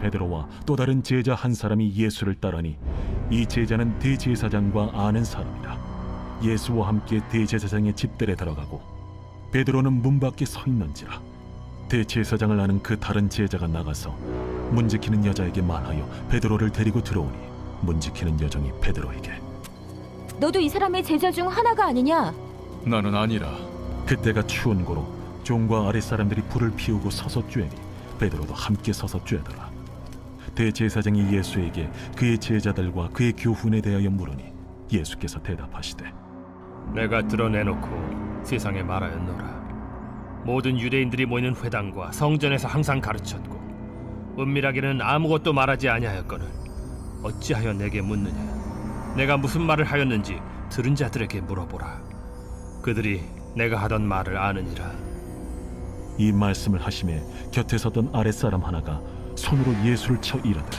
베드로와 또 다른 제자 한 사람이 예수를 따르니 이 제자는 대제사장과 아는 사람이라. 예수와 함께 대제사장의 집들에 들어가고 베드로는 문 밖에 서 있는지라. 대제사장을 아는 그 다른 제자가 나가서 문 지키는 여자에게 말하여 베드로를 데리고 들어오니 문 지키는 여종이 베드로에게 너도 이 사람의 제자 중 하나가 아니냐? 나는 아니라. 그때가 추운 고로 종과 아랫사람들이 불을 피우고 서서 쬐니 베드로도 함께 서서 쬐더라. 대제사장이 예수에게 그의 제자들과 그의 교훈에 대하여 물으니 예수께서 대답하시되 내가 드러내놓고 세상에 말하였노라. 모든 유대인들이 모이는 회당과 성전에서 항상 가르쳤고 은밀하게는 아무것도 말하지 아니하였거늘 어찌하여 내게 묻느냐? 내가 무슨 말을 하였는지 들은 자들에게 물어보라. 그들이 내가 하던 말을 아느니라. 이 말씀을 하심에 곁에 서던 아랫사람 하나가 손으로 예수를 쳐 이르되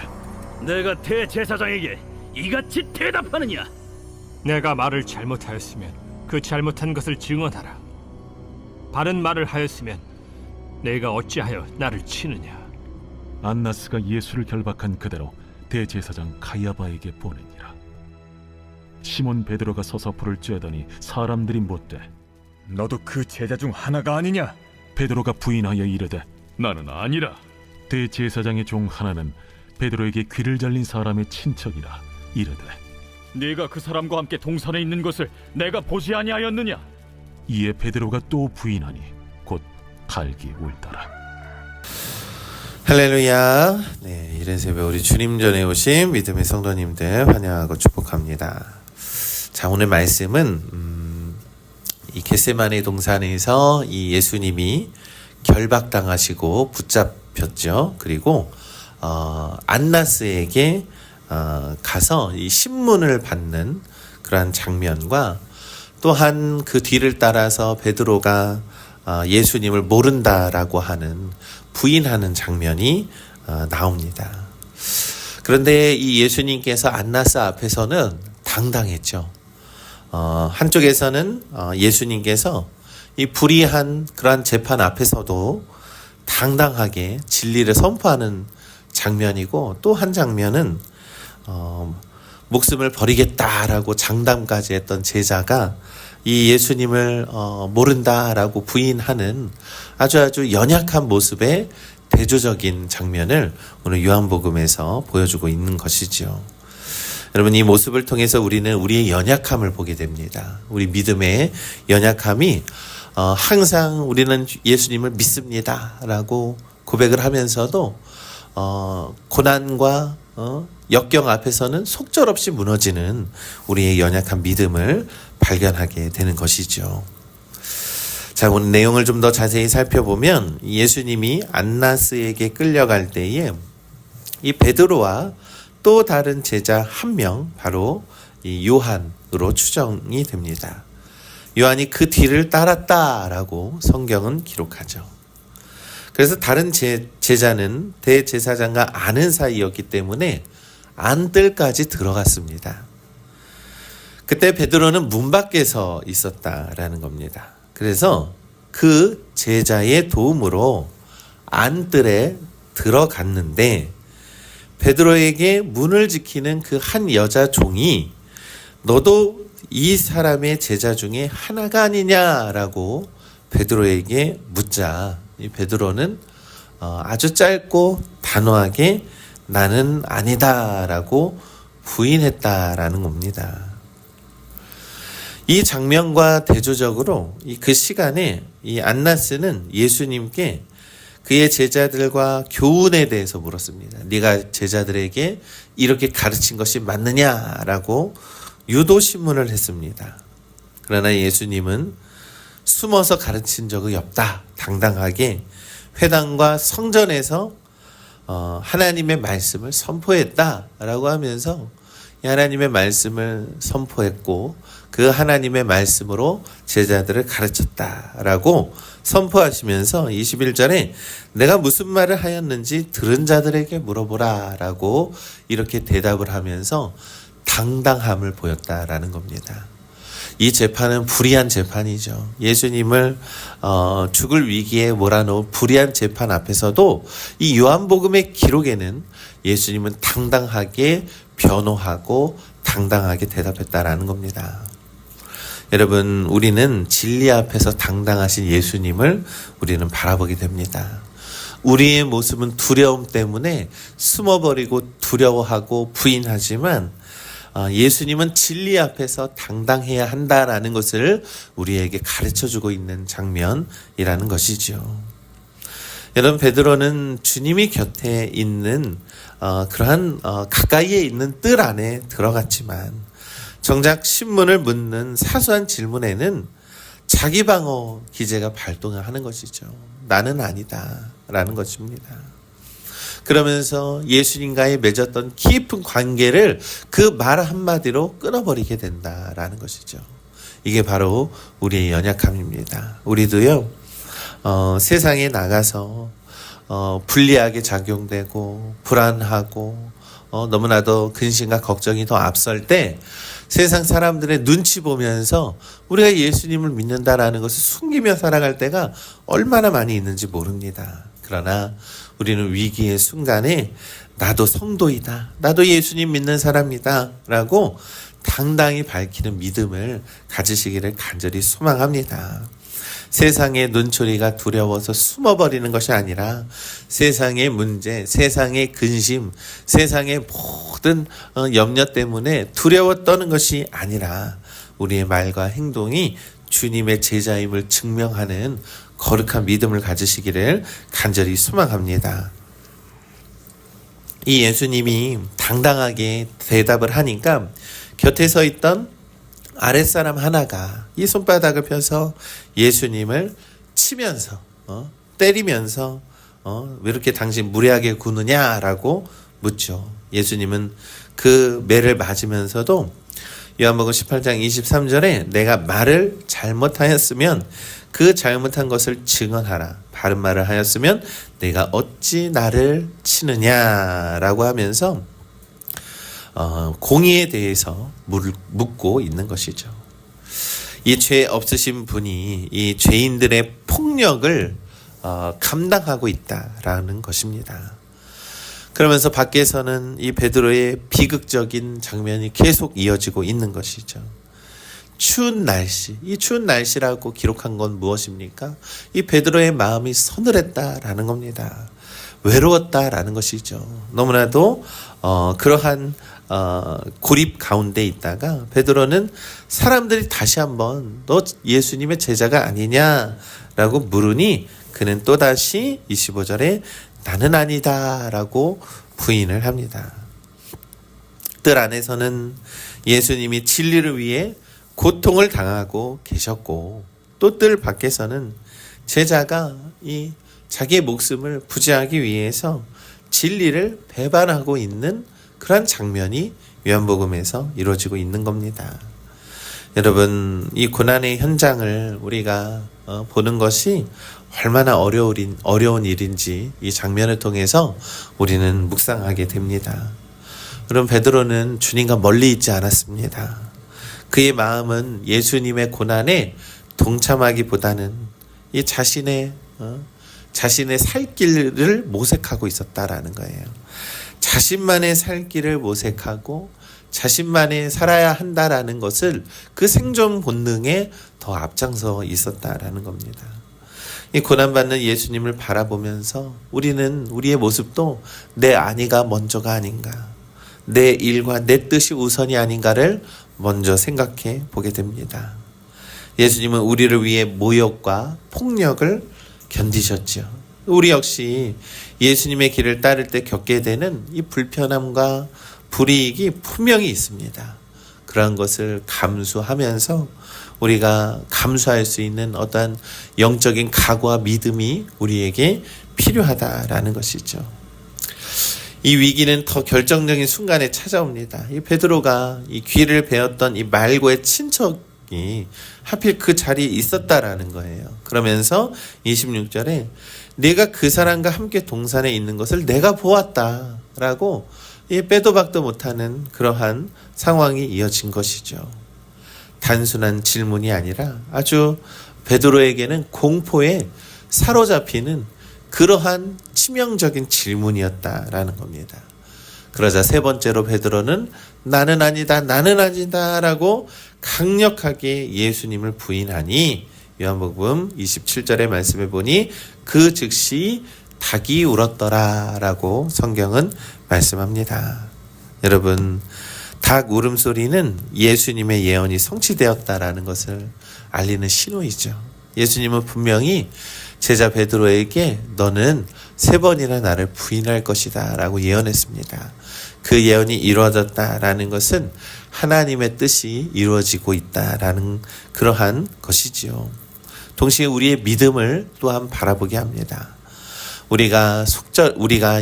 내가 대제사장에게 이같이 대답하느냐? 내가 말을 잘못하였으면 그 잘못한 것을 증언하라. 바른 말을 하였으면 내가 어찌하여 나를 치느냐? 안나스가 예수를 결박한 그대로 대제사장 가야바에게 보내니라. 시몬 베드로가 서서 불을 쬐더니 사람들이 묻되 너도 그 제자 중 하나가 아니냐? 베드로가 부인하여 이르되 나는 아니라. 대제사장의 종 하나는 베드로에게 귀를 잘린 사람의 친척이라 이르되 네가 그 사람과 함께 동산에 있는 것을 내가 보지 아니하였느냐? 이에 베드로가 또 부인하니 곧 갈기 울더라. 할렐루야. 네, 이른 새벽 우리 주님 전에 오신 믿음의 성도님들 환영하고 축복합니다. 자, 오늘 말씀은 이 겟세마네 동산에서 이 예수님이 결박당하시고 붙잡혔죠. 그리고 안나스에게 가서 이 신문을 받는 그러한 장면과 또한 그 뒤를 따라서 베드로가 예수님을 모른다라고 하는 부인하는 장면이 나옵니다. 그런데 이 예수님께서 안나스 앞에서는 당당했죠. 한쪽에서는 예수님께서 이 불의한 그러한 재판 앞에서도 당당하게 진리를 선포하는 장면이고 또 한 장면은 목숨을 버리겠다라고 장담까지 했던 제자가 이 예수님을 모른다라고 부인하는 아주 연약한 모습의 대조적인 장면을 오늘 요한복음에서 보여주고 있는 것이죠. 여러분, 이 모습을 통해서 우리는 우리의 연약함을 보게 됩니다. 우리 믿음의 연약함이 항상 우리는 예수님을 믿습니다 라고 고백을 하면서도 고난과 역경 앞에서는 속절없이 무너지는 우리의 연약한 믿음을 발견하게 되는 것이죠. 자, 오늘 내용을 좀 더 자세히 살펴보면 예수님이 안나스에게 끌려갈 때에 이 베드로와 또 다른 제자 한 명, 바로 이 요한으로 추정이 됩니다. 요한이 그 뒤를 따랐다라고 성경은 기록하죠. 그래서 다른 제자는 대제사장과 아는 사이였기 때문에 안뜰까지 들어갔습니다. 그때 베드로는 문 밖에서 있었다라는 겁니다. 그래서 그 제자의 도움으로 안뜰에 들어갔는데 베드로에게 문을 지키는 그 한 여자 종이 너도 이 사람의 제자 중에 하나가 아니냐라고 베드로에게 묻자 이 베드로는 아주 짧고 단호하게 나는 아니다라고 부인했다라는 겁니다. 이 장면과 대조적으로 그 시간에 이 안나스는 예수님께 그의 제자들과 교훈에 대해서 물었습니다. 네가 제자들에게 이렇게 가르친 것이 맞느냐라고 유도신문을 했습니다. 그러나 예수님은 숨어서 가르친 적이 없다. 당당하게 회당과 성전에서 하나님의 말씀을 선포했다라고 하면서 하나님의 말씀을 선포했고 그 하나님의 말씀으로 제자들을 가르쳤다라고 선포하시면서 21절에 내가 무슨 말을 하였는지 들은 자들에게 물어보라 라고 이렇게 대답을 하면서 당당함을 보였다라는 겁니다. 이 재판은 불의한 재판이죠. 예수님을 죽을 위기에 몰아놓은 불의한 재판 앞에서도 이 요한복음의 기록에는 예수님은 당당하게 변호하고 당당하게 대답했다라는 겁니다. 여러분, 우리는 진리 앞에서 당당하신 예수님을 우리는 바라보게 됩니다. 우리의 모습은 두려움 때문에 숨어버리고 두려워하고 부인하지만 예수님은 진리 앞에서 당당해야 한다라는 것을 우리에게 가르쳐주고 있는 장면이라는 것이죠. 여러분, 베드로는 주님이 곁에 있는 그러한 가까이에 있는 뜰 안에 들어갔지만 정작 신문을 묻는 사소한 질문에는 자기 방어 기제가 발동을 하는 것이죠. 나는 아니다 라는 것입니다. 그러면서 예수님과의 맺었던 깊은 관계를 그 말 한마디로 끊어버리게 된다라는 것이죠. 이게 바로 우리의 연약함입니다. 우리도요, 세상에 나가서 불리하게 작용되고 불안하고 너무나도 근심과 걱정이 더 앞설 때 세상 사람들의 눈치 보면서 우리가 예수님을 믿는다라는 것을 숨기며 살아갈 때가 얼마나 많이 있는지 모릅니다. 그러나 우리는 위기의 순간에 나도 성도이다, 나도 예수님 믿는 사람이다 라고 당당히 밝히는 믿음을 가지시기를 간절히 소망합니다. 세상의 눈초리가 두려워서 숨어버리는 것이 아니라 세상의 문제, 세상의 근심, 세상의 모든 염려 때문에 두려워 떠는 것이 아니라 우리의 말과 행동이 주님의 제자임을 증명하는 거룩한 믿음을 가지시기를 간절히 소망합니다. 이 예수님이 당당하게 대답을 하니까 곁에 서 있던 아랫사람 하나가 이 손바닥을 펴서 예수님을 치면서 때리면서 왜 이렇게 당신 무례하게 구느냐라고 묻죠. 예수님은 그 매를 맞으면서도 요한복음 18장 23절에 내가 말을 잘못하였으면 그 잘못한 것을 증언하라. 바른 말을 하였으면 내가 어찌 나를 치느냐라고 하면서 공의에 대해서 묻고 있는 것이죠. 이 죄 없으신 분이 이 죄인들의 폭력을 감당하고 있다라는 것입니다. 그러면서 밖에서는 이 베드로의 비극적인 장면이 계속 이어지고 있는 것이죠. 추운 날씨, 이 추운 날씨라고 기록한 건 무엇입니까? 이 베드로의 마음이 서늘했다라는 겁니다. 외로웠다라는 것이죠. 너무나도 그러한 고립 가운데 있다가 베드로는 사람들이 다시 한번 너 예수님의 제자가 아니냐라고 물으니 그는 또다시 25절에 나는 아니다라고 부인을 합니다. 뜰 안에서는 예수님이 진리를 위해 고통을 당하고 계셨고 또 뜰 밖에서는 제자가 이 자기의 목숨을 부지하기 위해서 진리를 배반하고 있는 그런 장면이 요한복음에서 이루어지고 있는 겁니다. 여러분, 이 고난의 현장을 우리가 보는 것이 얼마나 어려운 일인지 이 장면을 통해서 우리는 묵상하게 됩니다. 그럼 베드로는 주님과 멀리 있지 않았습니다. 그의 마음은 예수님의 고난에 동참하기보다는 이 자신의 살 길을 모색하고 있었다라는 거예요. 자신만의 살 길을 모색하고 자신만의 살아야 한다라는 것을 그 생존 본능에 더 앞장서 있었다라는 겁니다. 이 고난받는 예수님을 바라보면서 우리는 우리의 모습도 내 안위가 먼저가 아닌가, 내 일과 내 뜻이 우선이 아닌가를 먼저 생각해 보게 됩니다. 예수님은 우리를 위해 모욕과 폭력을 견디셨죠. 우리 역시 예수님의 길을 따를 때 겪게 되는 이 불편함과 불이익이 분명히 있습니다. 그런 것을 감수하면서 우리가 감수할 수 있는 어떤 영적인 각오와 믿음이 우리에게 필요하다라는 것이죠. 이 위기는 더 결정적인 순간에 찾아옵니다. 이 베드로가 이 귀를 베었던 이 말고의 친척이 하필 그 자리에 있었다라는 거예요. 그러면서 26절에 내가 그 사람과 함께 동산에 있는 것을 내가 보았다라고 이 빼도 박도 못하는 그러한 상황이 이어진 것이죠. 단순한 질문이 아니라 아주 베드로에게는 공포에 사로잡히는 그러한 치명적인 질문이었다라는 겁니다. 그러자 세 번째로 베드로는 나는 아니다 라고 강력하게 예수님을 부인하니 요한복음 27절의 말씀에 보니 그 즉시 닭이 울었더라 라고 성경은 말씀합니다. 여러분, 닭 울음소리는 예수님의 예언이 성취되었다라는 것을 알리는 신호이죠. 예수님은 분명히 제자 베드로에게 너는 3번이나 나를 부인할 것이다 라고 예언했습니다. 그 예언이 이루어졌다라는 것은 하나님의 뜻이 이루어지고 있다라는 그러한 것이지요. 동시에 우리의 믿음을 또한 바라보게 합니다. 우리가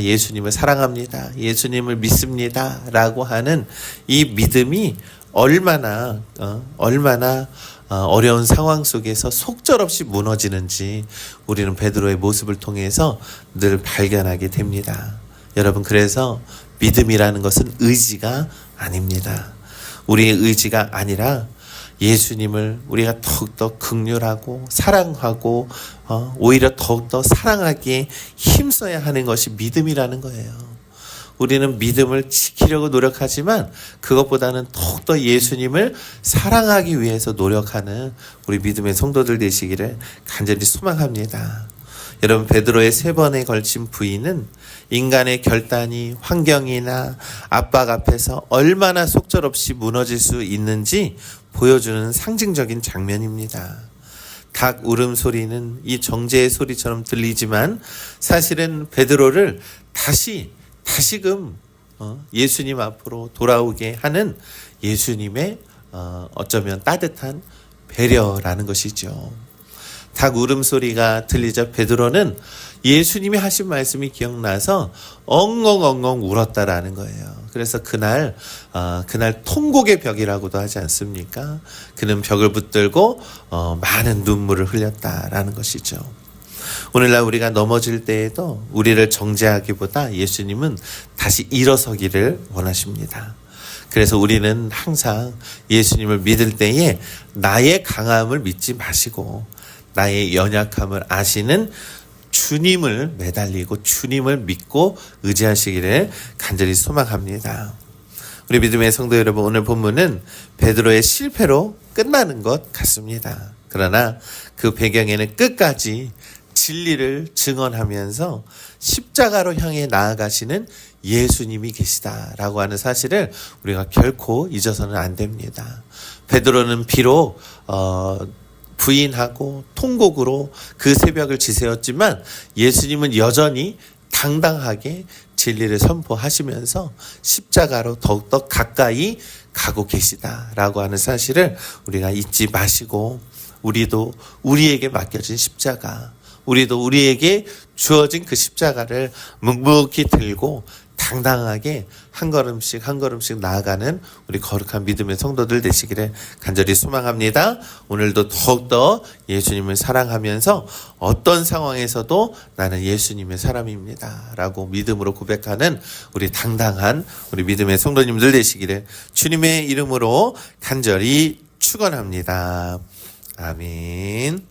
예수님을 사랑합니다. 예수님을 믿습니다. 라고 하는 이 믿음이 얼마나 어려운 상황 속에서 속절없이 무너지는지 우리는 베드로의 모습을 통해서 늘 발견하게 됩니다. 여러분, 그래서 믿음이라는 것은 의지가 아닙니다. 우리의 의지가 아니라 예수님을 우리가 더욱더 긍휼하고 사랑하고 오히려 더욱더 사랑하기에 힘써야 하는 것이 믿음이라는 거예요. 우리는 믿음을 지키려고 노력하지만 그것보다는 더욱더 예수님을 사랑하기 위해서 노력하는 우리 믿음의 성도들 되시기를 간절히 소망합니다. 여러분, 베드로의 3번에 걸친 부인은 인간의 결단이 환경이나 압박 앞에서 얼마나 속절없이 무너질 수 있는지 보여주는 상징적인 장면입니다. 닭 울음소리는 이 정제의 소리처럼 들리지만 사실은 베드로를 다시금 예수님 앞으로 돌아오게 하는 예수님의 어쩌면 따뜻한 배려라는 것이죠. 닭 울음소리가 들리자 베드로는 예수님이 하신 말씀이 기억나서 엉엉엉엉 울었다라는 거예요. 그래서 그날 통곡의 벽이라고도 하지 않습니까? 그는 벽을 붙들고 많은 눈물을 흘렸다라는 것이죠. 오늘날 우리가 넘어질 때에도 우리를 정죄하기보다 예수님은 다시 일어서기를 원하십니다. 그래서 우리는 항상 예수님을 믿을 때에 나의 강함을 믿지 마시고 나의 연약함을 아시는 주님을 매달리고 주님을 믿고 의지하시기를 간절히 소망합니다. 우리 믿음의 성도 여러분, 오늘 본문은 베드로의 실패로 끝나는 것 같습니다. 그러나 그 배경에는 끝까지 진리를 증언하면서 십자가로 향해 나아가시는 예수님이 계시다라고 하는 사실을 우리가 결코 잊어서는 안 됩니다. 베드로는 비록 부인하고 통곡으로 그 새벽을 지새웠지만 예수님은 여전히 당당하게 진리를 선포하시면서 십자가로 더욱더 가까이 가고 계시다라고 하는 사실을 우리가 잊지 마시고 우리도 우리에게 맡겨진 십자가, 우리도 우리에게 주어진 그 십자가를 묵묵히 들고 당당하게 한 걸음씩 나아가는 우리 거룩한 믿음의 성도들 되시기를 간절히 소망합니다. 오늘도 더욱더 예수님을 사랑하면서 어떤 상황에서도 나는 예수님의 사람입니다 라고 믿음으로 고백하는 우리 당당한 우리 믿음의 성도님들 되시기를 주님의 이름으로 간절히 축원합니다. 아멘.